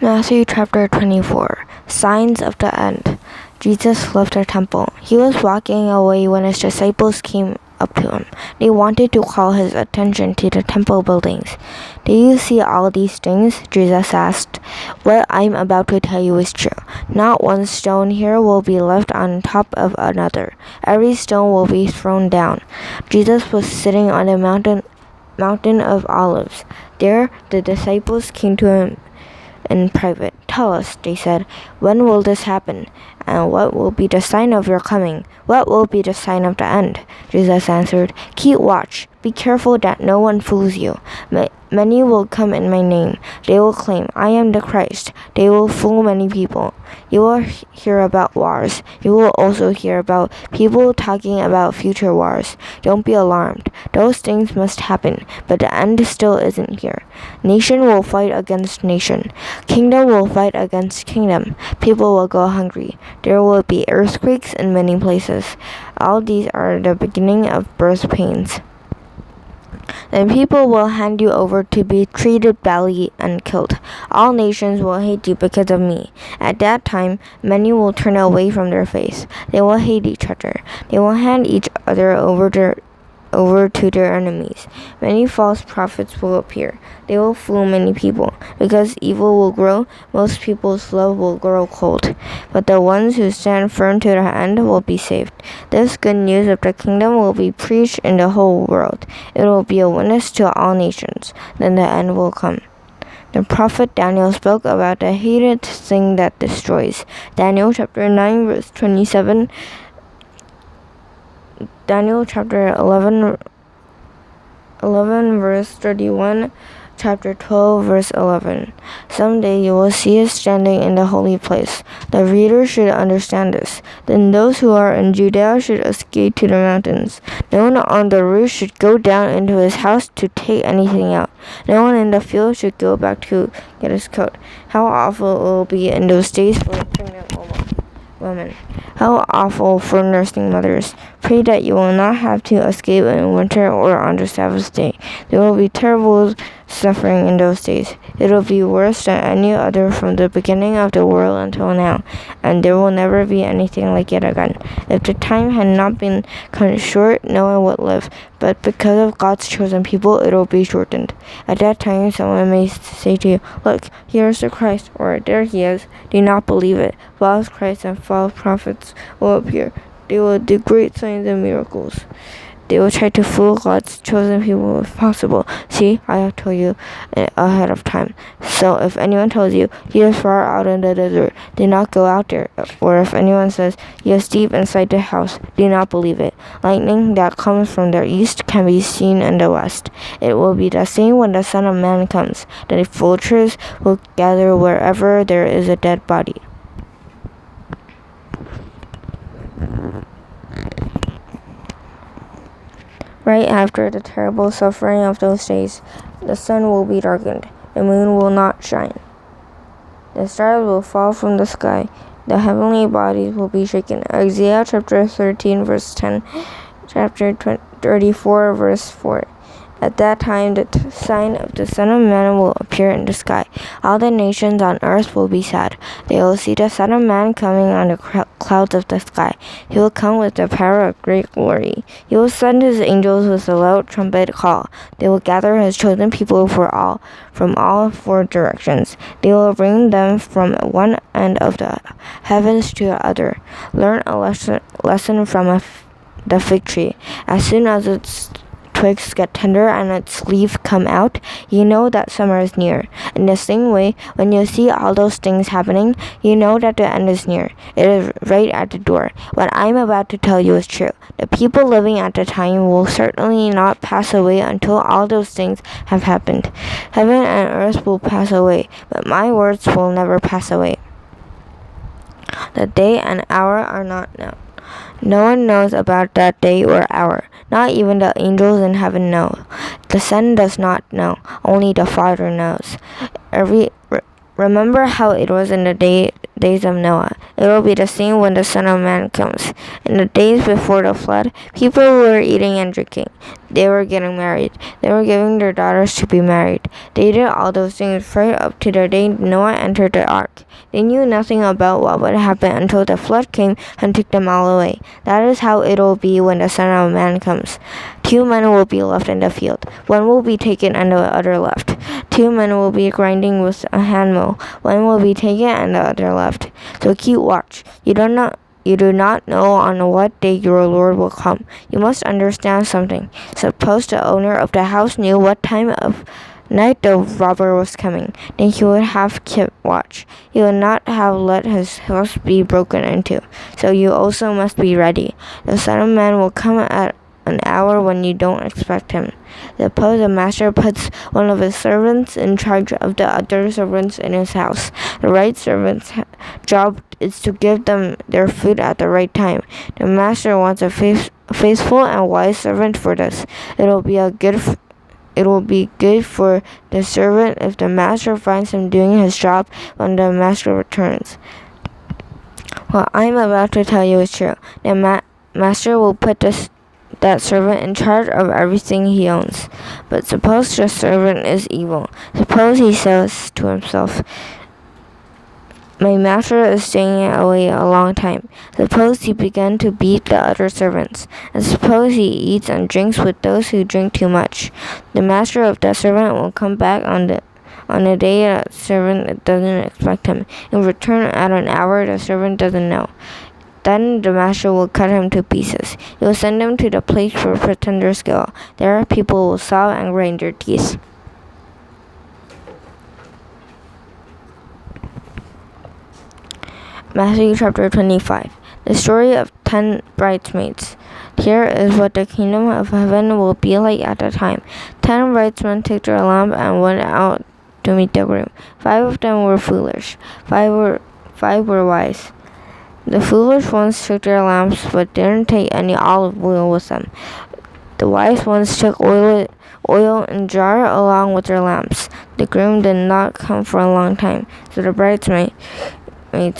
Matthew chapter 24. Signs of the end. Jesus left the temple. He was walking away when his disciples came up to him. They wanted to call his attention to the temple buildings. "Do you see all these things?" Jesus asked. "What I'm about to tell you is true. Not one stone here will be left on top of another. Every stone will be thrown down." Jesus was sitting on the mountain of Olives. There the disciples came to him in private. "Tell us," they said, "when will this happen? And what will be the sign of your coming? What will be the sign of the end?" Jesus answered, "Keep watch. Be careful that no one fools you. Many will come in my name. They will claim, 'I am the Christ.' They will fool many people. You will hear about wars. You will also hear about people talking about future wars. Don't be alarmed. Those things must happen, but the end still isn't here. Nation will fight against nation. Kingdom will fight against kingdom. People will go hungry. There will be earthquakes in many places. All these are the beginning of birth pains. Then people will hand you over to be treated badly and killed. All nations will hate you because of me. At that time, many will turn away from their faith. They will hate each other. They will hand each other over to their enemies. Many false prophets will appear. They will fool many people. Because evil will grow, most people's love will grow cold. But the ones who stand firm to the end will be saved. This good news of the kingdom will be preached in the whole world. It will be a witness to all nations. Then the end will come. The prophet Daniel spoke about the hated thing that destroys. Daniel chapter 9 verse 27. Daniel chapter 11 verse 31, chapter 12 verse 11. Someday you will see us standing in the holy place. The reader should understand this. Then those who are in Judea should escape to the mountains. No one on the roof should go down into his house to take anything out. No one in the field should go back to get his coat. How awful it will be in those days for pregnant women. How awful for nursing mothers. Pray that you will not have to escape in winter or on the Sabbath day. There will be terrible suffering in those days. It will be worse than any other from the beginning of the world until now, and there will never be anything like it again. If the time had not been cut short, no one would live, but because of God's chosen people, it will be shortened. At that time, someone may say to you, "Look, here is the Christ," or "There he is." Do not believe it. False Christs and false prophets will appear. They will do great signs and miracles. They will try to fool God's chosen people if possible. See, I have told you ahead of time. So if anyone tells you, "He is far out in the desert," do not go out there. Or if anyone says, "He is deep inside the house," do not believe it. Lightning that comes from the east can be seen in the west. It will be the same when the Son of Man comes. The vultures will gather wherever there is a dead body. Right after the terrible suffering of those days, the sun will be darkened, the moon will not shine. The stars will fall from the sky, the heavenly bodies will be shaken. Isaiah chapter 13 verse 10, chapter 34 verse 4. At that time, the sign of the Son of Man will appear in the sky. All the nations on earth will be sad. They will see the Son of Man coming on the clouds of the sky. He will come with the power of great glory. He will send his angels with a loud trumpet call. They will gather his chosen people from all four directions. They will bring them from one end of the heavens to the other. Learn a lesson from the fig tree. As soon as its twigs get tender and its leaves come out, you know that summer is near. In the same way, when you see all those things happening, you know that the end is near. It is right at the door. What I am about to tell you is true. The people living at the time will certainly not pass away until all those things have happened. Heaven and earth will pass away, but my words will never pass away. The day and hour are not known. No one knows about that day or hour. Not even the angels in heaven know. The Son does not know. Only the Father knows. Remember how it was in the days of Noah. It will be the same when the Son of Man comes. In the days before the flood, people were eating and drinking. They were getting married. They were giving their daughters to be married. They did all those things right up to the day Noah entered the ark. They knew nothing about what would happen until the flood came and took them all away. That is how it will be when the Son of Man comes. 2 men will be left in the field. One will be taken and the other left. 2 men will be grinding with a handmill. One will be taken and the other left. So keep watch. You do not know on what day your Lord will come. You must understand something. Suppose the owner of the house knew what time of night the robber was coming, then he would have kept watch. He would not have let his house be broken into. So you also must be ready. The Son of Man will come at an hour when you don't expect him. Suppose a master puts one of his servants in charge of the other servants in his house. The right servant's job is to give them their food at the right time. The master wants a faithful and wise servant for this. It will be good for the servant if the master finds him doing his job when the master returns. What I am about to tell you is true. The master will put that servant in charge of everything he owns. But suppose the servant is evil. Suppose he says to himself, "My master is staying away a long time." Suppose he began to beat the other servants. And suppose he eats and drinks with those who drink too much. The master of that servant will come back on a day that servant doesn't expect him, and return at an hour the servant doesn't know. Then the master will cut him to pieces. He will send him to the place where pretenders go. There people will sob and grind their teeth. Matthew chapter 25. The story of 10 bridesmaids. Here is what the kingdom of heaven will be like at the time. 10 bridesmen took their lamp and went out to meet the groom. 5 of them were foolish. 5 were wise. The foolish ones took their lamps but didn't take any olive oil with them. The wise ones took oil in jar along with their lamps. The groom did not come for a long time, so the bridesmaids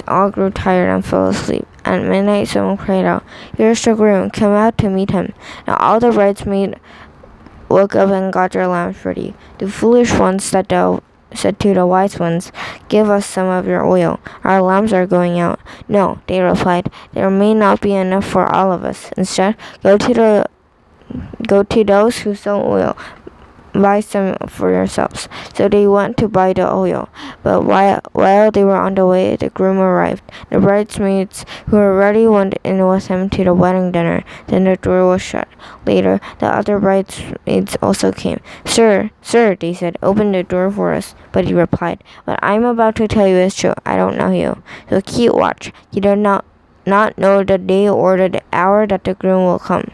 all grew tired and fell asleep. At midnight someone cried out, "Here's the groom, come out to meet him." Now all the bridesmaids woke up and got their lamps ready. The foolish ones said to the wise ones, "Give us some of your oil. Our lamps are going out." "No," they replied, "there may not be enough for all of us. Instead, go to those who sell oil. Buy some for yourselves." So they went to buy the oil. But while they were on the way, the groom arrived. The bridesmaids who were ready went in with him to the wedding dinner. Then the door was shut. Later, the other bridesmaids also came. Sir, they said, "open the door for us." But he replied, "What I am about to tell you is true. I don't know you. So keep watch. You do not know the day or the hour that the groom will come."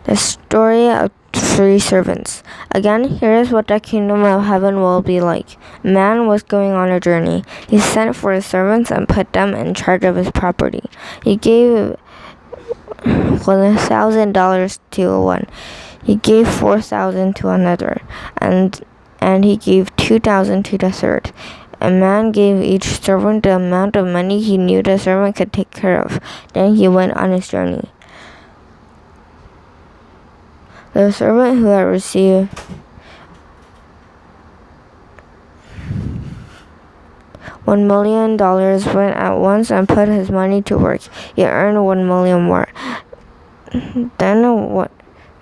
The story of 3 servants. Again, here is what the kingdom of heaven will be like. A man was going on a journey. He sent for his servants and put them in charge of his property. He gave $1,000 to one. He gave 4,000 to another, and he gave 2,000 to the third. A man gave each servant the amount of money he knew the servant could take care of. Then he went on his journey. The servant who had received $1 million went at once and put his money to work. He earned 1 million more. Then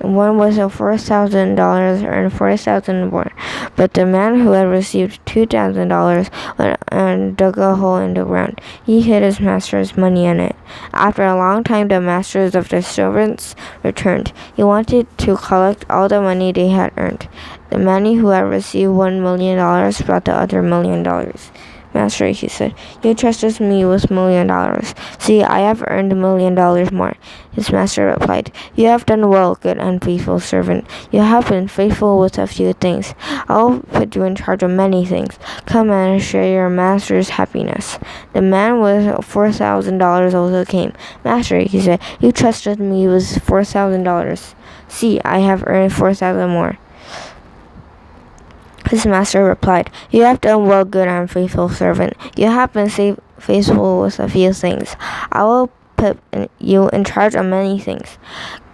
one with $4,000 earned 4,000 more. But the man who had received $2,000 went and dug a hole in the ground. He hid his master's money in it. After a long time, the masters of the servants returned. He wanted to collect all the money they had earned. The man who had received $1 million brought the other $1 million. "Master," he said, "you trusted me with $1 million. See, I have earned $1 million more." His master replied, "You have done well, good and faithful servant. You have been faithful with a few things. I'll put you in charge of many things. Come and share your master's happiness." The man with $4,000 also came. "Master," he said, "you trusted me with $4,000. See, I have earned 4,000 more." His master replied, "You have done well, good and faithful servant. You have been faithful with a few things. I will put you in charge of many things.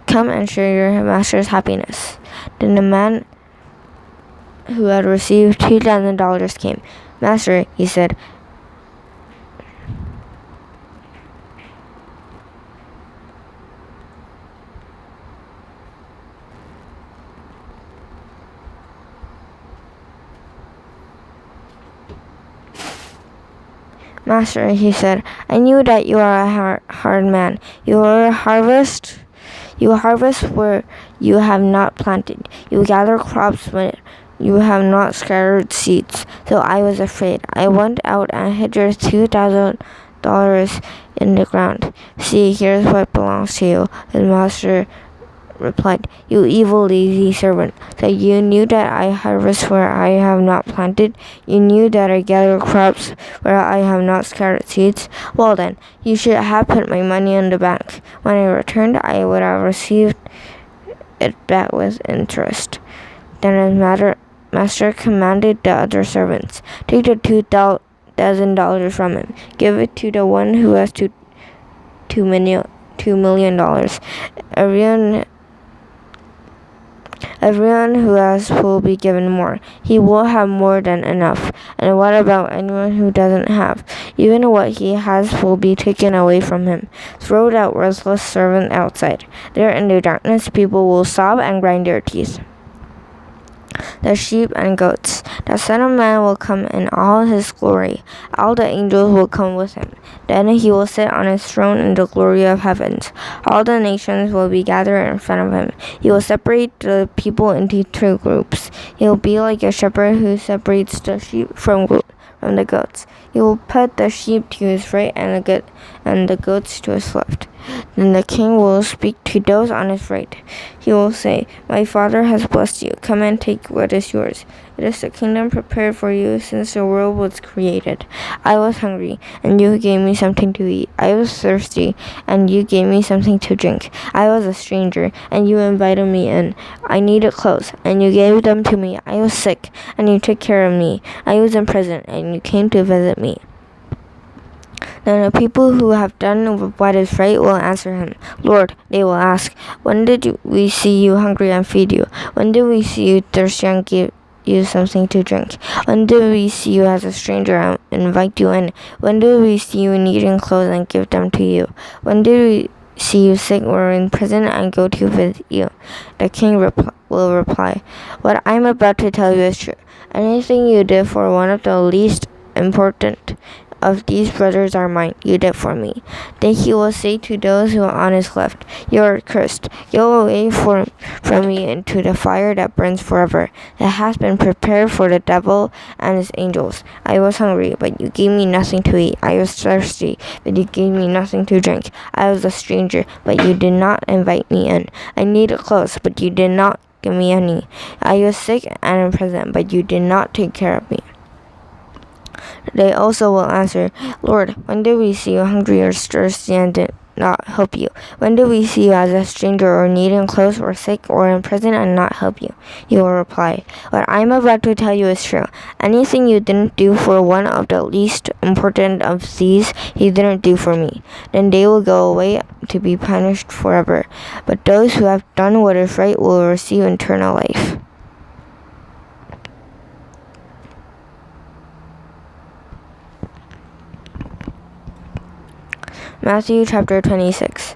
Come and share your master's happiness." Then the man who had received $2,000 came. "Master," he said, "I knew that you are a hard man. You harvest where you have not planted. You gather crops when you have not scattered seeds. So I was afraid. I went out and hid your $2,000 in the ground. See, here's what belongs to you." His master replied, "You evil, lazy servant. So you knew that I harvest where I have not planted? You knew that I gather crops where I have not scattered seeds? Well then, you should have put my money in the bank. When I returned, I would have received it back with interest." Then his master commanded the other servants, "Take the $2,000 from him. Give it to the one who has $2 million. Everyone who has will be given more. He will have more than enough. And what about anyone who doesn't have? Even what he has will be taken away from him. Throw that worthless servant outside. There in the darkness people will sob and grind their teeth." The sheep and goats. The Son of Man will come in all his glory. All the angels will come with him. Then he will sit on his throne in the glory of heavens. All the nations will be gathered in front of him. He will separate the people into two groups. He will be like a shepherd who separates the sheep from the goats. He will put the sheep to his right and the goats to his left. Then the king will speak to those on his right. He will say, "My Father has blessed you. Come and take what is yours. It is the kingdom prepared for you since the world was created. I was hungry, and you gave me something to eat. I was thirsty, and you gave me something to drink. I was a stranger, and you invited me in. I needed clothes, and you gave them to me. I was sick, and you took care of me. I was in prison, and you came to visit me." Then the people who have done what is right will answer him, "Lord," they will ask, "when did we see you hungry and feed you? When did we see you thirsty and give you something to drink? When did we see you as a stranger and invite you in? When did we see you needing clothes and give them to you? When did we see you sick or in prison and go to visit you?" The king will reply, "What I am about to tell you is true. Anything you did for one of the least important of these brothers are mine, you did for me." Then he will say to those who are on his left, "You are cursed. Go away from me into the fire that burns forever. That has been prepared for the devil and his angels. I was hungry, but you gave me nothing to eat. I was thirsty, but you gave me nothing to drink. I was a stranger, but you did not invite me in. I needed clothes, but you did not give me any. I was sick and in prison, but you did not take care of me." They also will answer, "Lord, when did we see you hungry or thirsty and did not help you? When did we see you as a stranger or needing clothes or sick or in prison and not help you?" He will reply, "What I am about to tell you is true. Anything you didn't do for one of the least important of these, you didn't do for me." Then they will go away to be punished forever. But those who have done what is right will receive eternal life. Matthew chapter 26.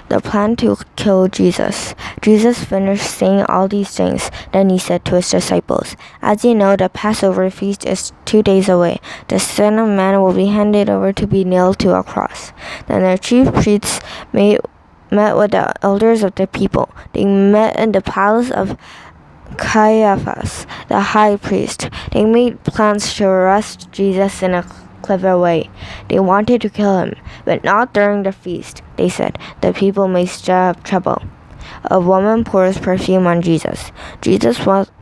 The plan to kill Jesus. Jesus finished saying all these things. Then he said to his disciples, "As you know, the Passover feast is 2 days away. The Son of Man will be handed over to be nailed to a cross." Then the chief priests met with the elders of the people. They met in the palace of Caiaphas, the high priest. They made plans to arrest Jesus in a clever way. They wanted to kill him, but not during the feast. They said, "The people may stir up trouble." A woman pours perfume on Jesus. Jesus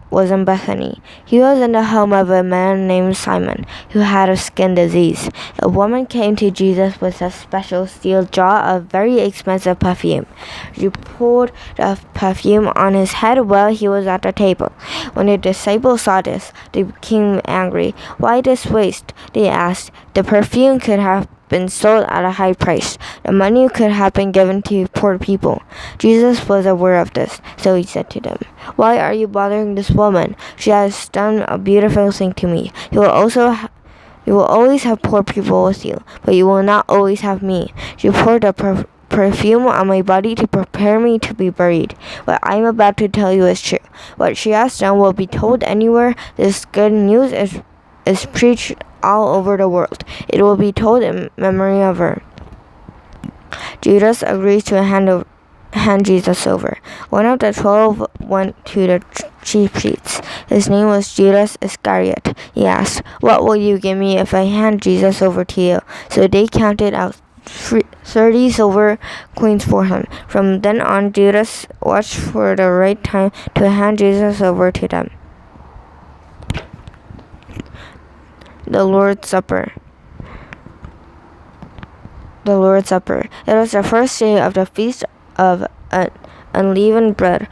was in Bethany. He was in the home of a man named Simon, who had a skin disease. A woman came to Jesus with a special steel jar of very expensive perfume. She poured the perfume on his head while he was at the table. When the disciples saw this, they became angry. "Why this waste?" they asked. "The perfume could have been sold at a high price. The money could have been given to poor people." Jesus was aware of this, so he said to them, "Why are you bothering this woman? She has done a beautiful thing to me. You will always have poor people with you, but you will not always have me. She poured the perfume on my body to prepare me to be buried. What I am about to tell you is true. What she has done will be told anywhere this good news is preached all over the world. It will be told in memory of her." Judas agreed to hand Jesus over. One of the 12 went to the chief priests. His name was Judas Iscariot. He asked, "What will you give me if I hand Jesus over to you?" So they counted out 30 silver coins for him. From then on, Judas watched for the right time to hand Jesus over to them. The Lord's Supper. The Lord's Supper. It was the first day of the feast of unleavened bread.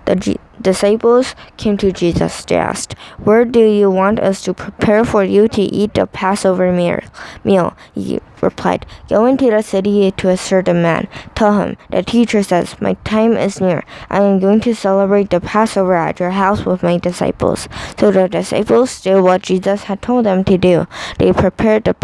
The disciples came to Jesus. They asked, "Where do you want us to prepare for you to eat the Passover meal?" He replied, "Go into the city to a certain man. Tell him, 'The teacher says, my time is near. I am going to celebrate the Passover at your house with my disciples.'" So the disciples did what Jesus had told them to do. They prepared the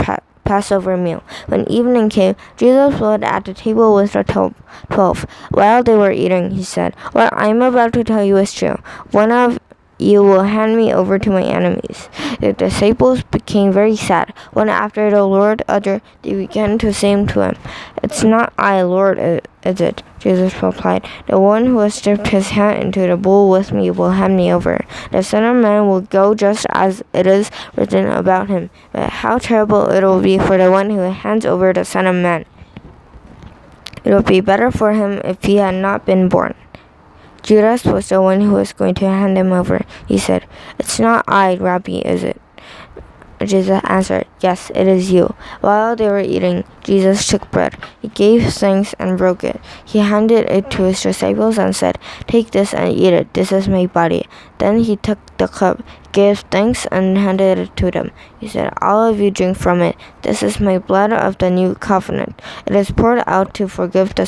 Passover meal. When evening came, Jesus was at the table with the 12. While they were eating, he said, "What I am about to tell you is true. One of you will hand me over to my enemies." The disciples became very sad. One after the other, they began to say to him, "It's not I, Lord, is it?" Jesus replied, "The one who has dipped his hand into the bowl with me will hand me over. The Son of Man will go just as it is written about him. But how terrible it will be for the one who hands over the Son of Man. It would be better for him if he had not been born." Judas was the one who was going to hand him over. He said, "It's not I, Rabbi, is it?" Jesus answered, "Yes, it is you." While they were eating, Jesus took bread. He gave thanks and broke it. He handed it to his disciples and said, "Take this and eat it. This is my body." Then he took the cup, gave thanks, and handed it to them. He said, "All of you drink from it. This is my blood of the new covenant. It is poured out to forgive the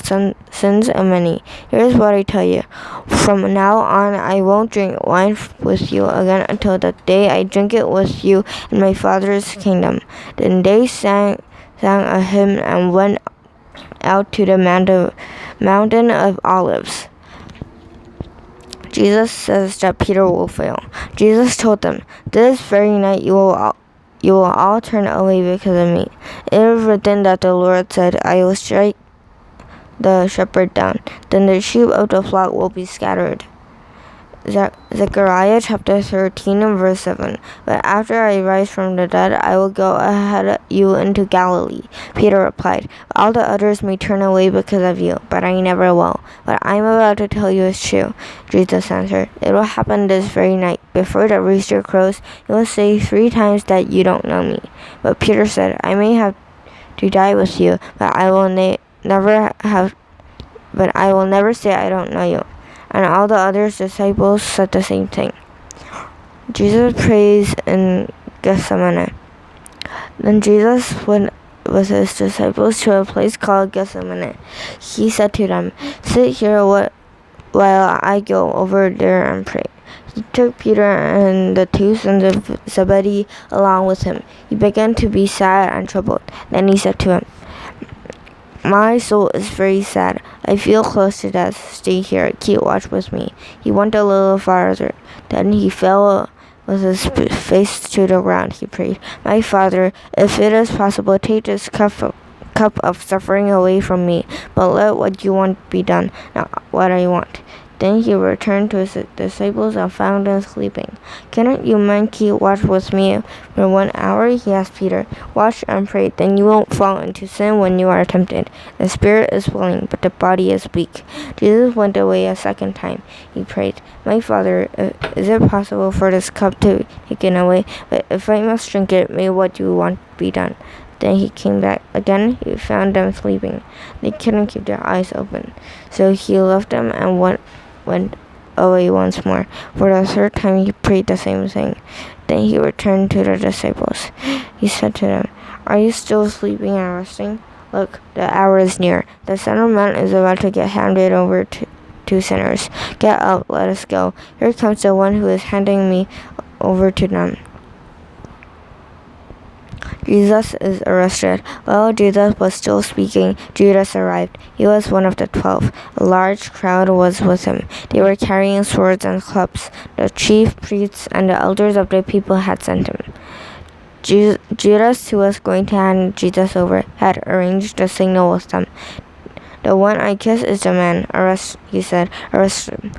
sins of many. Here is what I tell you. From now on, I won't drink wine with you again until the day I drink it with you in my Father's kingdom." Then they sang a hymn and went out to the mountain of Olives. Jesus says that Peter will fail. Jesus told them, "This very night you will all turn away because of me. It is written that the Lord said, 'I will strike the shepherd down, then the sheep of the flock will be scattered.'" Zechariah chapter 13 and verse 7. "But after I rise from the dead, I will go ahead of you into Galilee." Peter replied, "All the others may turn away because of you, but I never will. What I am about to tell you is true." Jesus answered, "It will happen this very night. Before the rooster crows, you will say 3 times that you don't know me." But Peter said, "I may have to die with you, but I will never say I don't know you." And all the other disciples said the same thing. Jesus prays in Gethsemane. Then Jesus went with his disciples to a place called Gethsemane. He said to them, "Sit here while I go over there and pray." He took Peter and the 2 sons of Zebedee along with him. He began to be sad and troubled. Then he said to him, "My soul is very sad. I feel close to death. Stay here. Keep watch with me." He went a little farther. Then he fell with his face to the ground. He prayed, "My Father, if it is possible, take this cup of suffering away from me. But let what you want be done, not what I want." Then he returned to his disciples and found them sleeping. "Cannot you men keep watch with me for 1 hour?" he asked Peter. "Watch and pray, then you won't fall into sin when you are tempted. The spirit is willing, but the body is weak." Jesus went away a second time. He prayed, "My Father, is it possible for this cup to be taken away? But if I must drink it, may what you want be done." Then he came back. Again, he found them sleeping. They couldn't keep their eyes open. So he left them and went away once more. For the third time he prayed the same thing. Then he returned to the disciples. He said to them, "Are you still sleeping and resting? Look, the hour is near. The Son of Man is about to get handed over to sinners. Get up, let us go. Here comes the one who is handing me over to them." Jesus is arrested. While Jesus was still speaking, Judas arrived. He was one of the 12. A large crowd was with him. They were carrying swords and clubs. The chief priests and the elders of the people had sent him. Judas, who was going to hand Jesus over, had arranged a signal with them. "The one I kiss is the man. He said. "Arrest him."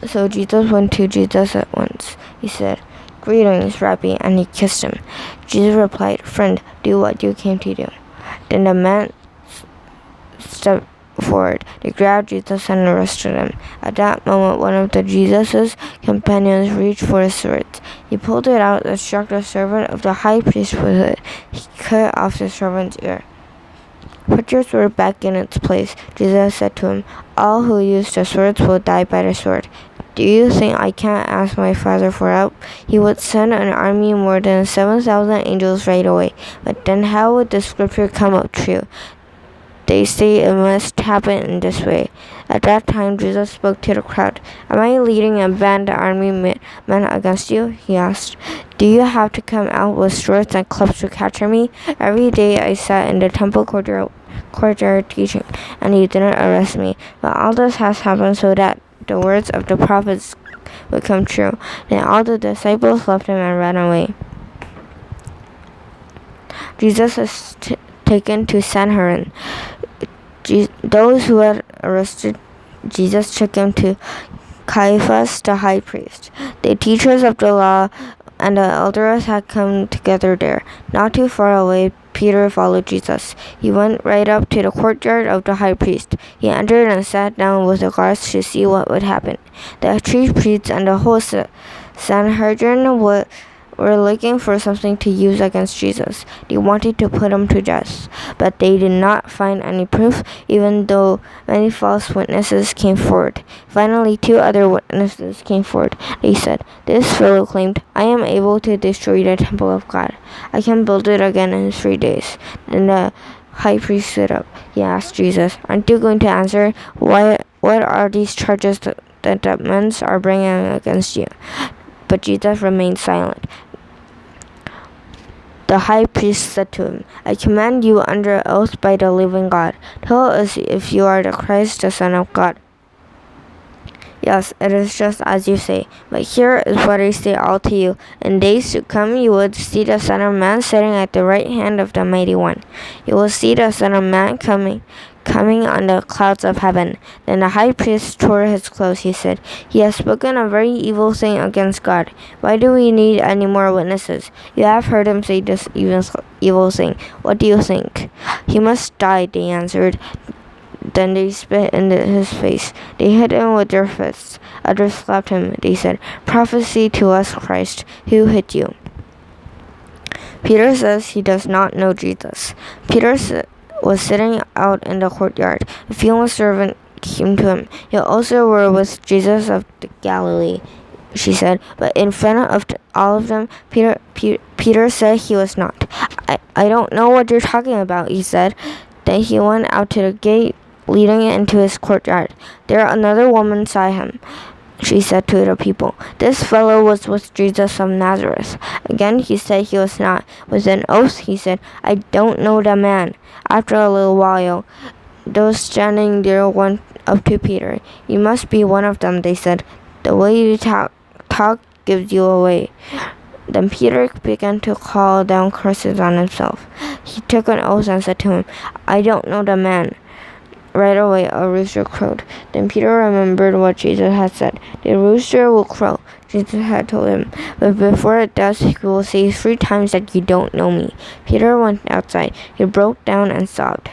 So Jesus went to Jesus at once. He said, "Greetings, Rabbi," and he kissed him. Jesus replied, "Friend, do what you came to do." Then the man stepped forward. They grabbed Jesus and arrested him. At that moment, one of Jesus' companions reached for his sword. He pulled it out and struck the servant of the high priest with it. He cut off the servant's ear. "Put your sword back in its place," Jesus said to him. "All who use the swords will die by the sword. Do you think I can't ask my Father for help? He would send an army more than 7,000 angels right away. But then how would the scripture come up true? They say it must happen in this way." At that time, Jesus spoke to the crowd. "Am I leading a band of army men against you?" he asked. "Do you have to come out with swords and clubs to capture me? Every day I sat in the temple courtyard teaching, and you didn't arrest me. But all this has happened so that the words of the prophets would come true." Then all the disciples left him and ran away. Jesus is taken to Sanhedrin. Those who had arrested Jesus took him to Caiaphas, the high priest. The teachers of the law and the elders had come together there. Not too far away, Peter followed Jesus. He went right up to the courtyard of the high priest. He entered and sat down with the guards to see what would happen. The chief priests and the whole Sanhedrin were looking for something to use against Jesus. They wanted to put him to death, but they did not find any proof, even though many false witnesses came forward. Finally, 2 other witnesses came forward. They said, "This fellow claimed, 'I am able to destroy the temple of God. I can build it again in 3 days.'" Then the high priest stood up. He asked Jesus, "Aren't you going to answer? What are these charges that the men are bringing against you?" But Jesus remained silent. The high priest said to him, "I command you under oath by the living God. Tell us if you are the Christ, the Son of God." "Yes, it is just as you say. But here is what I say all to you. In days to come you will see the Son of Man sitting at the right hand of the Mighty One. You will see the Son of Man coming on the clouds of heaven." Then the high priest tore his clothes. He said, "He has spoken a very evil thing against God. Why do we need any more witnesses? You have heard him say this evil thing. What do you think?" "He must die," they answered. Then they spit in his face. They hit him with their fists. Others slapped him. They said, "Prophesy to us, Christ. Who hit you?" Peter says he does not know Jesus. Peter was sitting out in the courtyard. A female servant came to him. "You also were with Jesus of Galilee," she said. But in front of all of them, Peter said he was not. I don't know what you're talking about," he said. Then he went out to the gate leading into his courtyard. There another woman saw him. She said to the people, "This fellow was with Jesus of Nazareth." Again he said he was not. With an oath he said, "I don't know the man." After a little while, those standing there went up to Peter. "You must be one of them," they said. "The way you talk gives you away." Then Peter began to call down curses on himself. He took an oath and said to him, "I don't know the man." Right away a rooster crowed. Then Peter remembered what Jesus had said. "The rooster will crow." Jesus had told him, "But before it does, you will say 3 times that you don't know me." Peter went outside. He broke down and sobbed.